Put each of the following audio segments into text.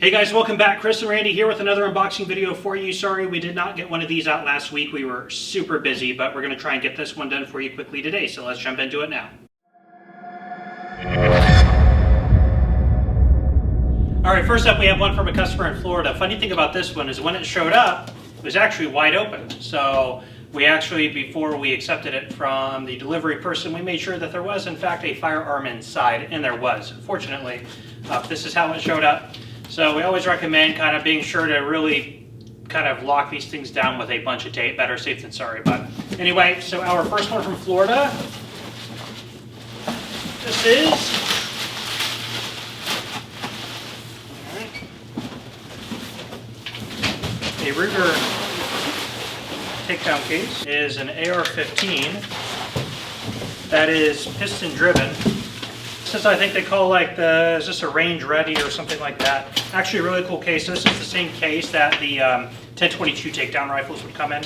Hey guys, welcome back. Chris and Randy here with another unboxing video for you. Sorry we did not get one of these out last week. We were super busy, but we're going to try and get this one done for you quickly today. So let's jump into it now. Alright, first up we have one from a customer in Florida. Funny thing about this one is when it showed up, it was actually wide open. So we actually, before we accepted it from the delivery person, we made sure that there was in fact a firearm inside, and there was. Fortunately, this is how it showed up. So we always recommend kind of being sure to really kind of lock these things down with a bunch of tape. Better safe than sorry. But anyway, so our first one from Florida. This is a Ruger Takedown case. It is an AR-15 that is piston driven. This is, I think they call like the, is this a range ready or something like that? Actually a really cool case. This is the same case that the 1022 takedown rifles would come in,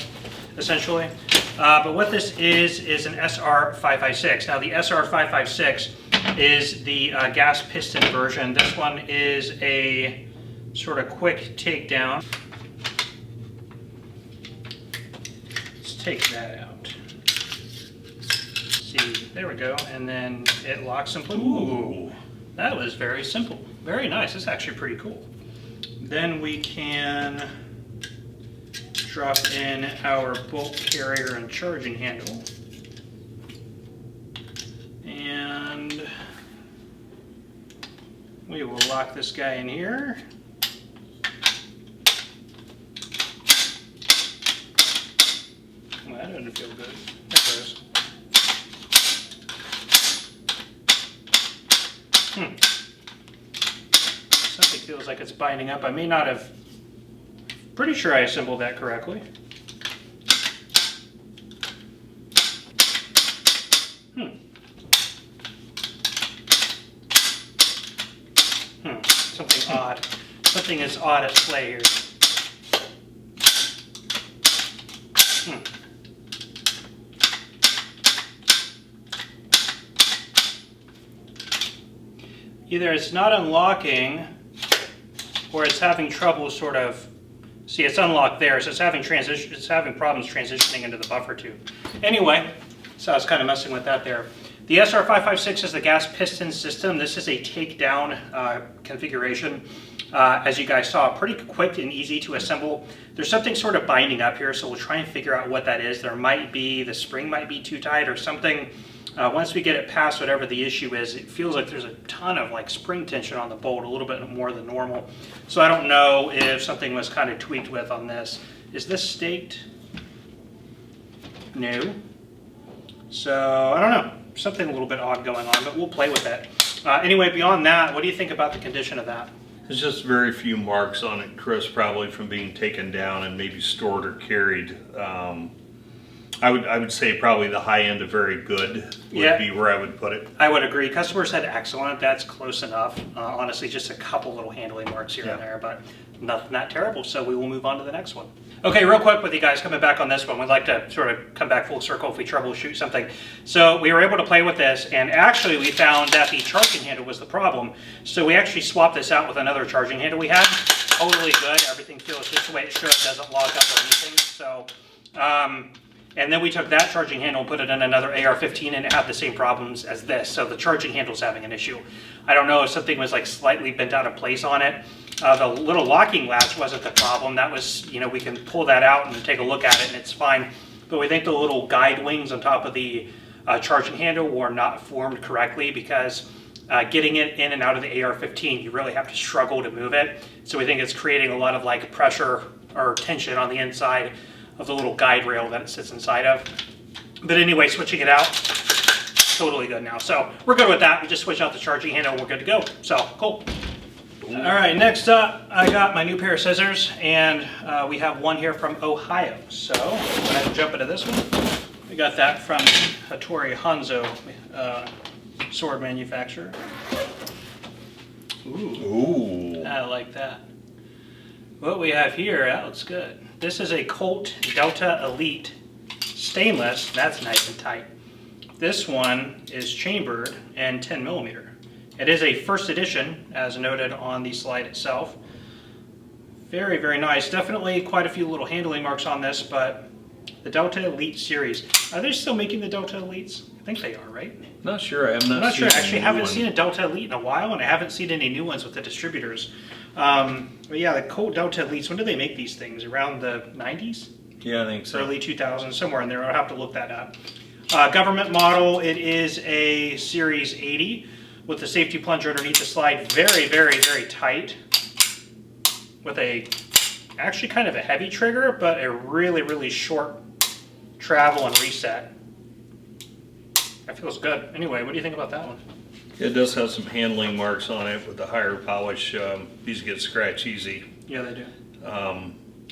essentially. But what this is an SR556. Now the SR556 is the gas piston version. This one is a sort of quick takedown. Let's take that out. There we go, and then it locks in place. Ooh, that was very simple. Very nice. It's actually pretty cool. Then we can drop in our bolt carrier and charging handle. And we will lock this guy in here. Well, that doesn't feel good. That goes. Something feels like it's binding up. I may not have, pretty sure I assembled that correctly. Something odd. Something is odd at play here. Either it's not unlocking or it's having trouble sort of, see it's unlocked there, so it's having problems transitioning into the buffer tube. Anyway, so I was kind of messing with that there. The SR556 is the gas piston system. This is a takedown configuration. As you guys saw, pretty quick and easy to assemble. There's something sort of binding up here, so we'll try and figure out what that is. There might be, the spring might be too tight or something. Once we get it past whatever the issue is, it feels like there's a ton of like spring tension on the bolt, a little bit more than normal. So I don't know if something was kind of tweaked with on this. Is this staked? No. So I don't know. Something a little bit odd going on, but we'll play with it. Anyway, beyond that, what do you think about the condition of that? There's just very few marks on it, Chris, probably from being taken down and maybe stored or carried. I would say probably the high end of very good would be where I would put it. I would agree. Customer said excellent. That's close enough. Honestly, just a couple little handling marks here and there, but nothing that terrible. So we will move on to the next one. Okay, real quick with you guys, coming back on this one, we'd like to sort of come back full circle if we troubleshoot something. So we were able to play with this, and actually we found that the charging handle was the problem. So we actually swapped this out with another charging handle we had. Totally good. Everything feels just the way it should. It doesn't lock up or anything. So, and then we took that charging handle and put it in another AR-15, and it had the same problems as this. So the charging handle's having an issue. I don't know if something was like slightly bent out of place on it. The little locking latch wasn't the problem. That was, you know, we can pull that out and take a look at it and it's fine. But we think the little guide wings on top of the charging handle were not formed correctly, because getting it in and out of the AR-15, you really have to struggle to move it. So we think it's creating a lot of like pressure or tension on the inside of the little guide rail that it sits inside of. But anyway, switching it out, totally good now. So we're good with that. We just switch out the charging handle and we're good to go. So cool. All right, next up, I got my new pair of scissors, and we have one here from Ohio. So go ahead and jump into this one. We got that from Hattori Hanzo sword manufacturer. Ooh, I like that. What we have here, that looks good. This is a Colt Delta Elite stainless. That's nice and tight. This one is chambered and 10 millimeter. It is a first edition, as noted on the slide itself. Very, very nice. Definitely quite a few little handling marks on this, but the Delta Elite series. Are they still making the Delta Elites? I think they are, right? Not sure. I'm not sure. Actually, haven't seen a Delta Elite in a while, and I haven't seen any new ones with the distributors. But yeah, the Colt Delta Elites, when do they make these things? Around the 90s? Yeah, I think so. Early 2000s, somewhere in there. I'll have to look that up. Government model, it is a Series 80 with the safety plunger underneath the slide. Very, very, very tight. With actually kind of a heavy trigger, but a really, really short travel and reset. That feels good. Anyway, what do you think about that one? It does have some handling marks on it with the higher polish. These get scratch easy. Yeah, they do.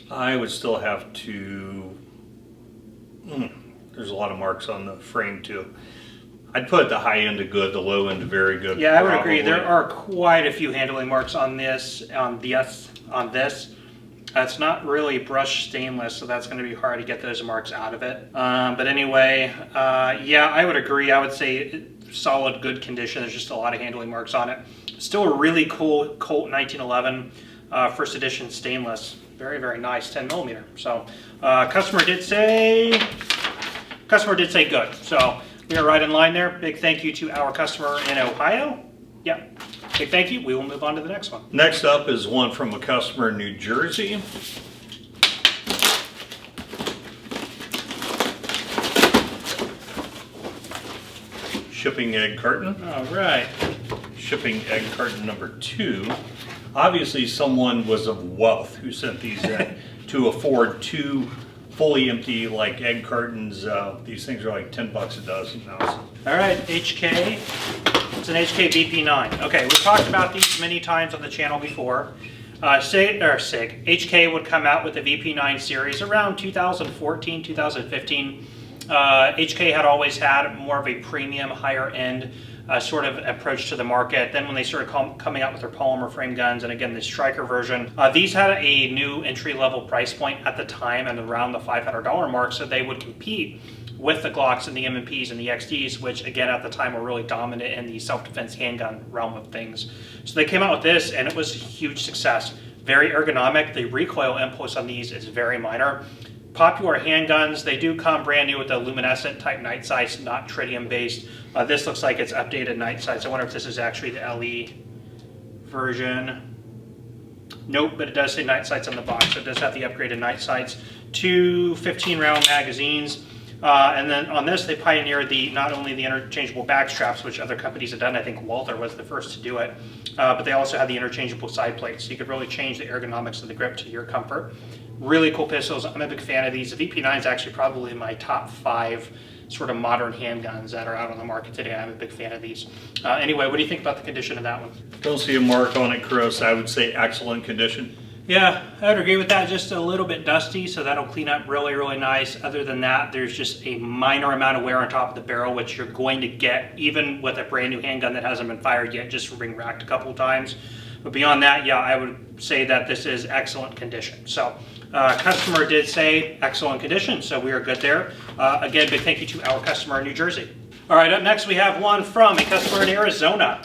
I would still have to... there's a lot of marks on the frame too. I'd put the high end to good, the low end to very good. Yeah, I would agree. There are quite a few handling marks on this. It's not really brushed stainless, so that's going to be hard to get those marks out of it. But anyway, yeah, I would agree. I would say solid, good condition. There's just a lot of handling marks on it. Still a really cool Colt 1911 first edition stainless. Very, very nice, 10 millimeter. So customer did say good. So we are right in line there. Big thank you to our customer in Ohio. Yeah, big thank you. We will move on to the next one. Next up is one from a customer in New Jersey. Shipping egg carton. All right. Shipping egg carton number 2. Obviously someone was of wealth who sent these in to afford 2 fully empty like egg cartons. These things are like $10 a dozen now. All right, HK. It's an HK VP9. Okay, we've talked about these many times on the channel before. HK would come out with the VP9 series around 2014, 2015. HK had always had more of a premium, higher end sort of approach to the market. Then when they started coming out with their polymer frame guns, and again the Striker version, these had a new entry-level price point at the time and around the $500 mark, so they would compete with the Glocks and the M&Ps and the XDs, which again at the time were really dominant in the self-defense handgun realm of things. So they came out with this, and it was a huge success. Very ergonomic. The recoil impulse on these is very minor. Popular handguns, they do come brand new with the luminescent type night sights, not tritium based. This looks like it's updated night sights. I wonder if this is actually the LE version. Nope, but it does say night sights on the box. So it does have the upgraded night sights. 2 15-round magazines. And then on this, they pioneered not only the interchangeable back straps, which other companies have done. I think Walther was the first to do it. But they also had the interchangeable side plates. So you could really change the ergonomics of the grip to your comfort. Really cool pistols. I'm a big fan of these. The VP9 is actually probably my top 5 sort of modern handguns that are out on the market today. I'm a big fan of these. Anyway, what do you think about the condition of that one? Don't see a mark on it, Chris. I would say excellent condition. Yeah, I would agree with that. Just a little bit dusty, so that'll clean up really, really nice. Other than that, there's just a minor amount of wear on top of the barrel, which you're going to get even with a brand new handgun that hasn't been fired yet, just ring racked a couple of times. But beyond that, yeah, I would say that this is excellent condition. So customer did say excellent condition, so we are good there. Again, big thank you to our customer in New Jersey. All right, up next we have one from a customer in Arizona.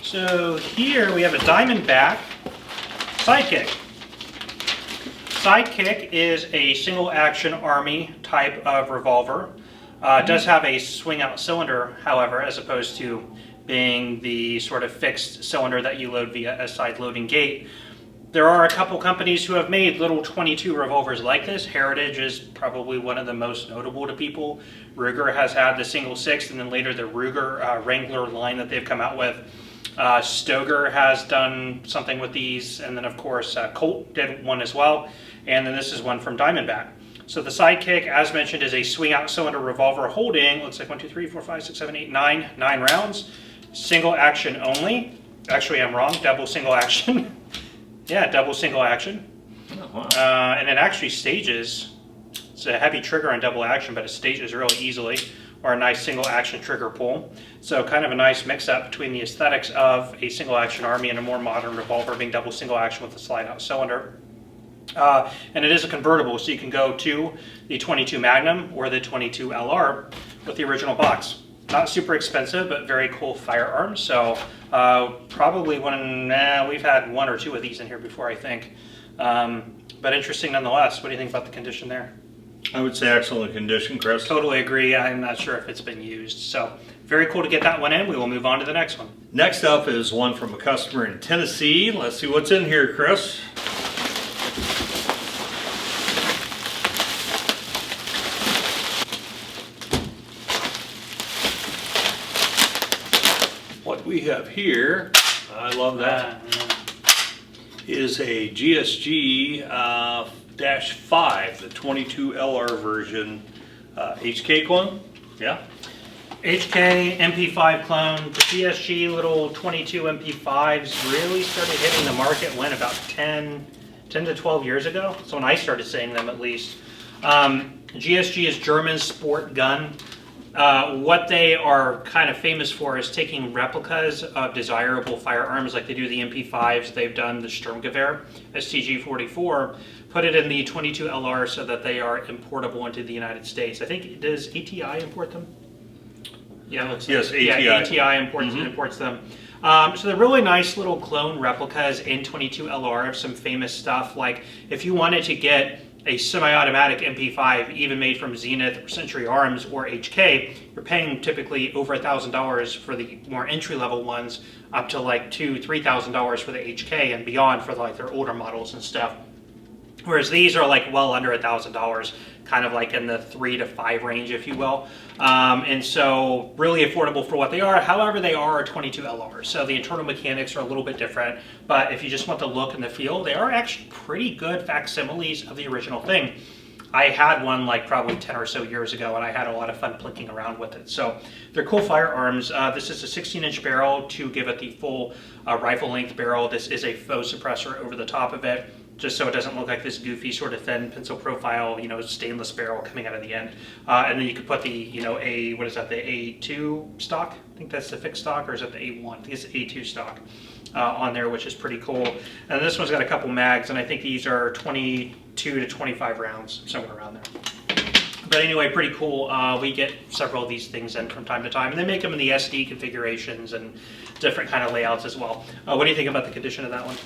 So here we have a Diamondback Sidekick. Sidekick is a single action army type of revolver. It does have a swing out cylinder, however, as opposed to being the sort of fixed cylinder that you load via a side loading gate. There are a couple companies who have made little 22 revolvers like this. Heritage is probably one of the most notable to people. Ruger has had the single 6, and then later the Ruger Wrangler line that they've come out with. Stoeger has done something with these, and then of course Colt did one as well, and then this is one from Diamondback. So the Sidekick, as mentioned, is a swing out cylinder revolver holding, looks like 1, 2, 3, 4, 5, 6, 7, 8, 9 rounds. Single action only. Actually, I'm wrong, double single action. Yeah, double single action. Oh, wow. And it actually stages. It's a heavy trigger on double action, but it stages really easily, or a nice single action trigger pull. So kind of a nice mix up between the aesthetics of a single action army and a more modern revolver being double single action with a slide out cylinder. And it is a convertible, so you can go to the 22 Magnum or the 22 LR with the original box. Not super expensive, but very cool firearm. So probably we've had one or two of these in here before, I think. But interesting nonetheless. What do you think about the condition there? I would say excellent condition, Chris. Totally agree. I'm not sure if it's been used. So very cool to get that one in. We will move on to the next one. Next up is one from a customer in Tennessee. Let's see what's in here, Chris. What we have here, I love that, is a GSG -5, the 22 LR version, HK clone. Yeah. HK MP5 clone. The GSG little 22 MP5s really started hitting the market when, about 10 to 12 years ago. So when I started seeing them, at least. GSG is German sport gun. What they are kind of famous for is taking replicas of desirable firearms, like they do the MP5s, they've done the Sturmgewehr STG-44, put it in the 22 LR so that they are importable into the United States. I think, does ATI import them? Yeah, yes, ATI. Yeah, ATI imports them. So they're really nice little clone replicas in 22 LR of some famous stuff. Like if you wanted to get a semi-automatic MP5, even made from Zenith or Century Arms or HK, you're paying typically over $1,000 for the more entry-level ones, up to like $2,000-3,000 for the HK and beyond for like their older models and stuff. Whereas these are like well under $1,000, kind of like in the 3 to 5 range, if you will. And so really affordable for what they are. However, they are a 22 LR, so the internal mechanics are a little bit different. But if you just want the look and the feel, they are actually pretty good facsimiles of the original thing. I had one like probably 10 or so years ago, and I had a lot of fun plinking around with it. So they're cool firearms. This is a 16-inch barrel to give it the full rifle length barrel. This is a faux suppressor over the top of it, just so it doesn't look like this goofy sort of thin pencil profile, stainless barrel coming out of the end. And then you could put the, what is that, the A2 stock? I think that's the fixed stock, or is that the A1? I think it's the A2 stock on there, which is pretty cool. And this one's got a couple mags, and I think these are 22 to 25 rounds, somewhere around there. But anyway, pretty cool. We get several of these things in from time to time, and they make them in the SD configurations and different kind of layouts as well. What do you think about the condition of that one?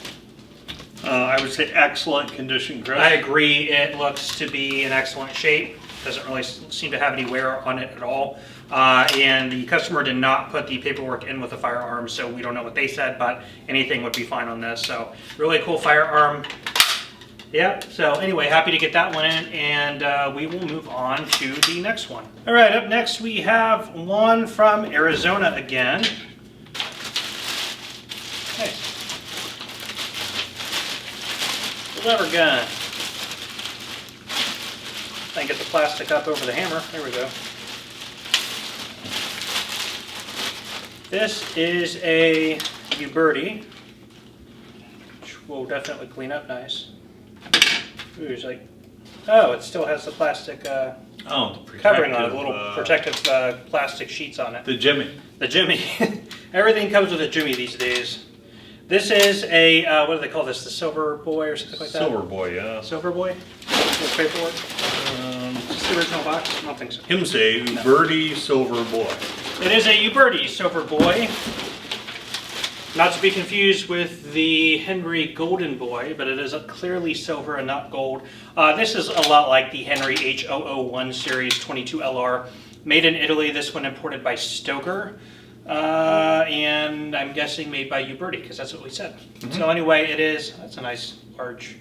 I would say excellent condition, Chris. I agree. It looks to be in excellent shape. Doesn't really seem to have any wear on it at all. And the customer did not put the paperwork in with the firearm, so we don't know what they said, but anything would be fine on this. So really cool firearm. Yeah, so anyway, happy to get that one in, and we will move on to the next one. All right, up next we have one from Arizona again. Nice. Lever gun. I get the plastic up over the hammer. There we go. This is a Uberti, which will definitely clean up nice. Ooh, it's like, oh, it still has the plastic covering on it, the little protective plastic sheets on it. The Jimmy. The Jimmy. Everything comes with a Jimmy these days. This is a, what do they call this, the Sober Boy or something like that? Sober Boy, yeah. Sober Boy? What's paperwork? Is this the original box? I don't think so. Him say Uberti Sober Boy. It is a Uberti Sober Boy. Not to be confused with the Henry Golden Boy, but it is clearly silver and not gold. This is a lot like the Henry H001 Series 22 LR. Made in Italy, this one imported by Stoker. And I'm guessing made by Uberti, because that's what we said. So anyway, that's a nice large.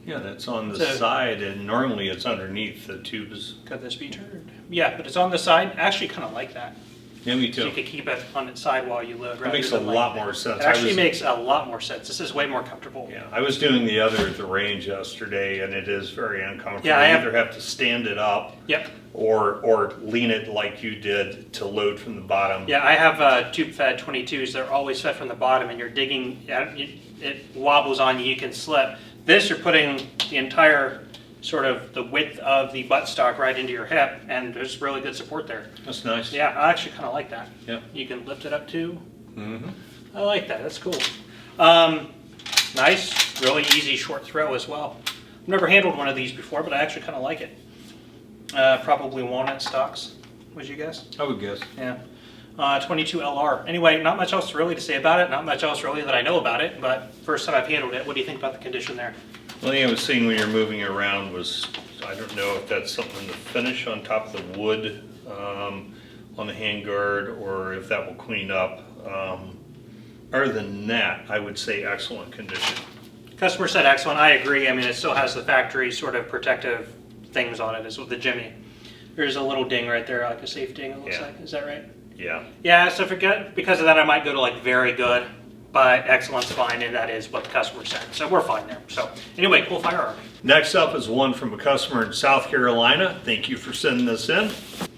Yeah, that's on the side, and normally it's underneath the tubes. Could this be turned? Yeah, but it's on the side. I actually kind of like that. Yeah, me too. So you could keep it on its side while you load. It makes a lot more sense. It actually makes a lot more sense. This is way more comfortable. Yeah, I was doing the other at the range yesterday, and it is very uncomfortable. Yeah, you either have to stand it up. Yep. Or lean it like you did to load from the bottom. Yeah, I have tube-fed 22s. They're always fed from the bottom, and you're digging, it wobbles on you, you can slip. This, you're putting the entire sort of the width of the buttstock right into your hip, and there's really good support there. That's nice. Yeah, I actually kind of like that. Yeah. You can lift it up too. Mm-hmm. I like that. That's cool. Nice, really easy short throw as well. I've never handled one of these before, but I actually kind of like it. Probably walnut stocks. would you guess? I would guess. Yeah. 22 LR. Anyway, not much else really to say about it. Not much else really that I know about it, but first time I've handled it. What do you think about the condition there? One thing I was seeing when you're moving around was, I don't know if that's something to finish on top of the wood on the handguard, or if that will clean up. Other than that, I would say excellent condition. Customer said excellent. I agree. I mean, it still has the factory sort of protective things on it, as with the Jimmy. There's a little ding right there, like a safe ding, it looks like. Is that right? Yeah. Yeah, so because of that, I might go to like very good, but excellent's fine, and that is what the customer said. So we're fine there. So anyway, cool firearm. Next up is one from a customer in South Carolina. Thank you for sending this in.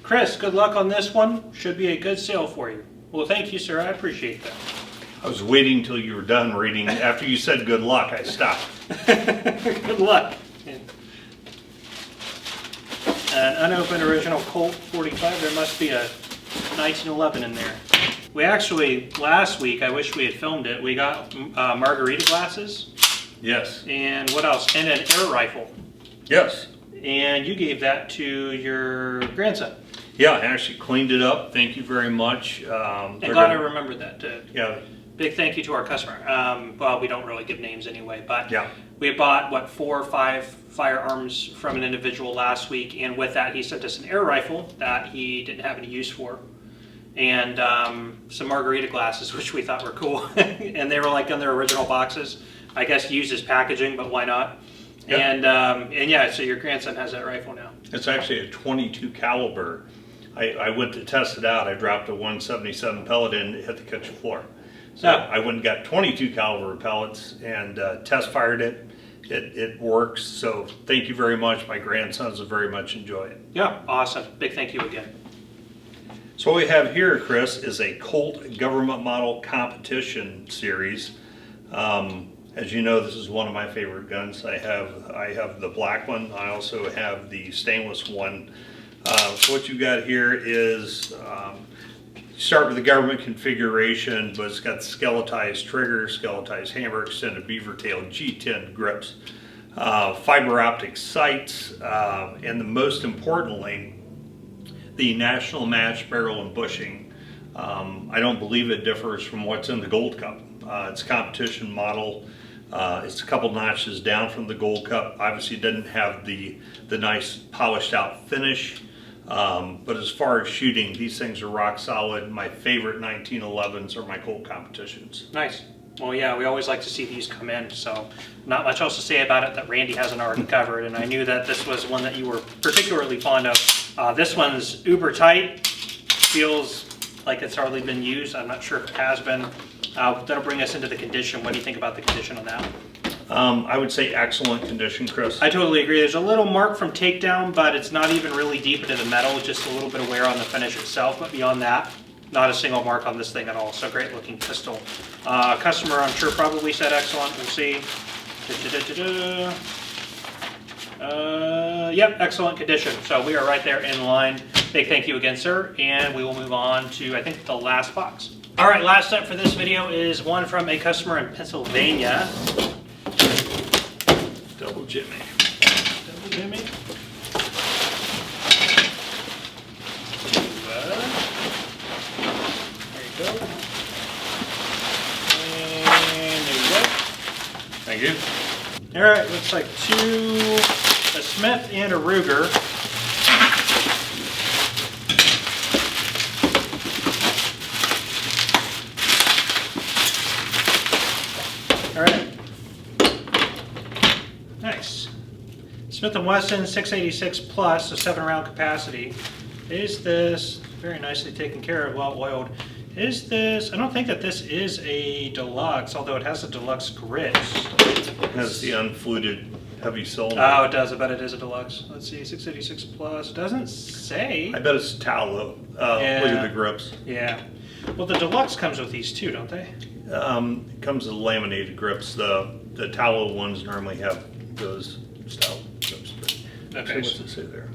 Chris, good luck on this one. Should be a good sale for you. Well, thank you, sir. I appreciate that. I was waiting until you were done reading. After you said good luck, I stopped. Good luck. An unopened original Colt 45. There must be a 1911 in there. We actually, last week, I wish we had filmed it, we got margarita glasses. Yes. And what else? And an air rifle. Yes. And you gave that to your grandson. Yeah, I actually cleaned it up. Thank you very much. I'm glad I remembered that too. Yeah. Big thank you to our customer. Well, we don't really give names anyway, but yeah. We bought, what, 4 or 5 firearms from an individual last week, and with that he sent us an air rifle that he didn't have any use for, and some margarita glasses, which we thought were cool. And they were like in their original boxes. I guess used as packaging, but why not? Yep. And yeah, so your grandson has that rifle now. It's actually a 22 caliber. I went to test it out. I dropped a 177 pellet in, it hit the kitchen floor. So I went and got 22 caliber pellets and test fired it. It works. So thank you very much. My grandsons will very much enjoy it. Yeah, awesome. Big thank you again. So what we have here, Chris, is a Colt government model competition series. As you know, this is one of my favorite guns. I have the black one. I also have the stainless one. So what you got here is start with the government configuration, but it's got skeletized trigger, skeletized hammer, extended beaver tail, G10 grips, fiber optic sights, and the most importantly, the national match barrel and bushing. I don't believe it differs from what's in the Gold Cup. It's a competition model. It's a couple notches down from the Gold Cup. Obviously, it didn't have the nice polished out finish. But as far as shooting, these things are rock solid. My favorite 1911s are my Colt competitions. Nice. Well, yeah, we always like to see these come in, so not much else to say about it that Randy hasn't already covered, and I knew that this was one that you were particularly fond of. This one's uber tight, feels like it's hardly been used. I'm not sure if it has been. That'll bring us into the condition. What do you think about the condition on that one? I would say excellent condition, Chris. I totally agree. There's a little mark from Takedown, but it's not even really deep into the metal, just a little bit of wear on the finish itself, but beyond that, not a single mark on this thing at all. So great looking pistol. Customer, I'm sure, probably said excellent. We'll see. Yep, excellent condition. So we are right there in line. Big thank you again, sir. And we will move on to, I think, the last box. All right, last up for this video is one from a customer in Pennsylvania. Double Jimmy. Double Jimmy. There you go. And there you go. Thank you. All right, looks like a Smith and a Ruger. All right. Nice. Smith & Wesson 686 plus, so 7-round capacity. Is this very nicely taken care of, well oiled? Is this, I don't think that this is a deluxe, although it has a deluxe grit. It has the unfluted heavy cylinder. Oh, it does. I bet it is a deluxe. Let's see, 686 plus. Doesn't say. I bet it's tallow. Yeah. Look at the grips. Yeah. Well, the deluxe comes with these too, don't they? It comes with laminated grips. The tallow ones normally have those style grips. Okay. So what's it say there?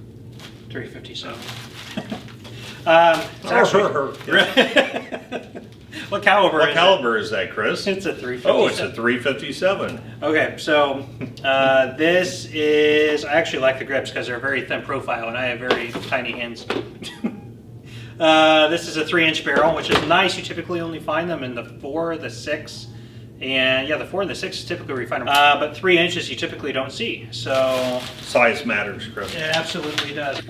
357. It's actually, what caliber? What caliber is that, Chris? It's a 357. Oh, it's a 357. Okay, so this is. I actually like the grips because they're very thin profile, and I have very tiny hands. This is a 3-inch barrel, which is nice. You typically only find them in the 4, the 6, and yeah, the 4 and the 6 is typically where you find them. But 3 inches you typically don't see. So size matters, Chris. It absolutely does.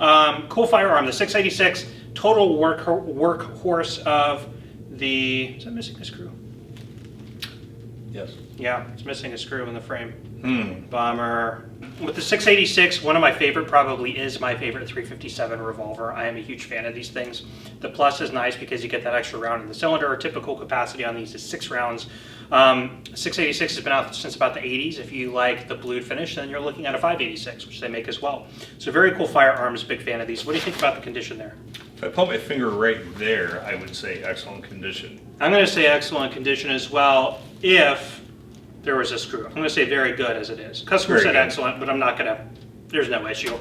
Cool firearm, the 686, total workhorse of the. Is that missing a screw? Yes. Yeah, it's missing a screw in the frame. Bummer. With the 686, one of my favorite, probably is my favorite 357 revolver. I am a huge fan of these things. The plus is nice because you get that extra round in the cylinder. Typical capacity on these is 6 rounds. 686 has been out since about the 80s. If you like the blued finish, then you're looking at a 586, which they make as well. So very cool firearms, big fan of these. What do you think about the condition there? If I put my finger right there, I would say excellent condition. I'm going to say excellent condition as well if there was a screw. I'm going to say very good as it is. Customer said excellent, but I'm not going to, there's no issue.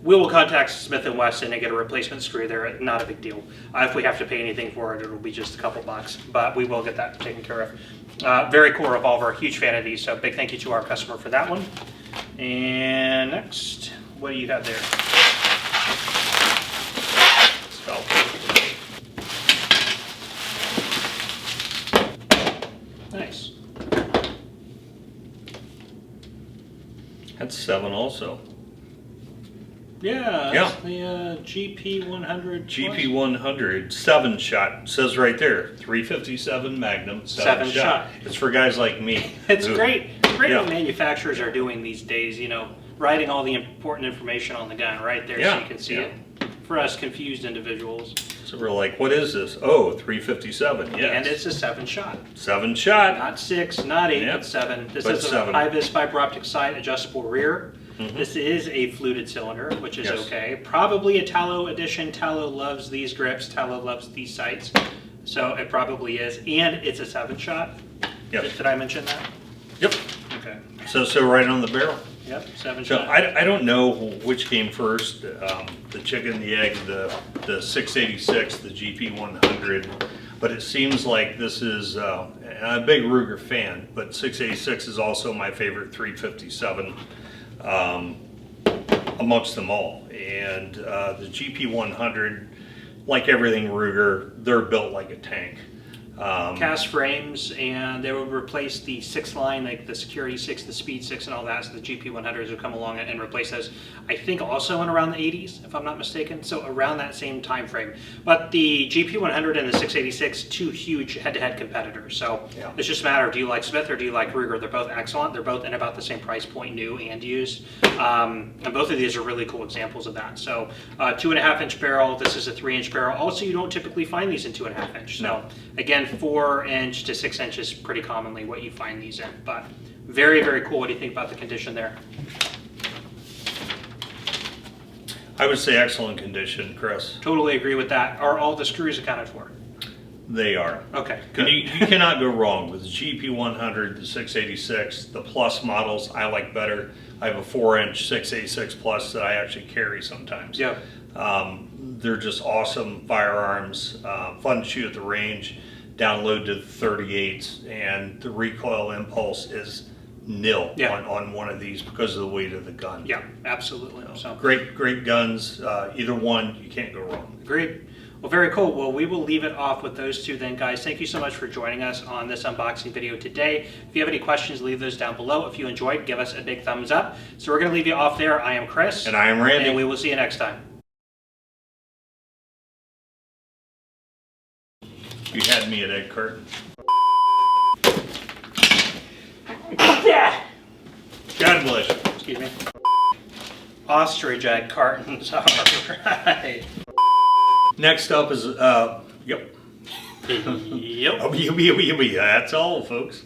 We will contact Smith & Wesson and get a replacement screw there. Not a big deal. If we have to pay anything for it, it'll be just a couple bucks, but we will get that taken care of. Very cool revolver. Huge fan of these, so big thank you to our customer for that one. And next, what do you got there? Nice. That's 7 also. Yeah, that's the GP100. GP100, 7-shot. Says right there, 357 Magnum, 7 shot. It's for guys like me. It's great. It's great what manufacturers are doing these days, you know, writing all the important information on the gun right there so you can see it. For us confused individuals. So we're like, what is this? Oh, 357, yes. And it's a 7-shot. 7-shot. Not 6, not 8, but 7. This is a high-vis fiber optic sight, adjustable rear. This is a fluted cylinder, which is okay. Probably a Tallow edition. Tallow loves these grips. Tallow loves these sights. So it probably is. And it's a 7-shot. Yep. Did I mention that? Yep. Okay. So right on the barrel. Yep, 7 So shot. I don't know which came first, the chicken, the egg, the 686, the GP100, but it seems like this is, and I'm a big Ruger fan, but 686 is also my favorite 357 amongst them all. And the GP100, like everything Ruger, they're built like a tank. Cast frames, and they would replace the 6 line, like the Security 6, the Speed 6, and all that. So the GP100s would come along and replace those. I think also in around the 80s, if I'm not mistaken. So around that same time frame. But the GP100 and the 686, 2 huge head-to-head competitors. So it's just a matter of, do you like Smith or do you like Ruger? They're both excellent. They're both in about the same price point, new and used. And both of these are really cool examples of that. So 2.5-inch barrel. This is a 3-inch barrel. Also, you don't typically find these in 2.5-inch. So again, 4-inch to 6 inches pretty commonly what you find these in, but very, very cool. What do you think about the condition there? I would say excellent condition, Chris. Totally agree with that. Are all the screws accounted for? They are. Okay, good. You cannot go wrong with the GP100, the 686, the Plus models I like better. I have a 4-inch 686 Plus that I actually carry sometimes. Yeah. They're just awesome firearms, fun to shoot at the range. Download to the 38s, and the recoil impulse is nil on one of these because of the weight of the gun. Yeah, absolutely. So great guns. Either one, you can't go wrong. Agreed. Well, very cool. Well, we will leave it off with those two then, guys. Thank you so much for joining us on this unboxing video today. If you have any questions, leave those down below. If you enjoyed, give us a big thumbs up. So we're going to leave you off there. I am Chris. And I am Randy. And we will see you next time. You had me at egg carton. God bless you. Excuse me. Ostrich egg cartons. All right. Next up is, Yep. that's all, folks.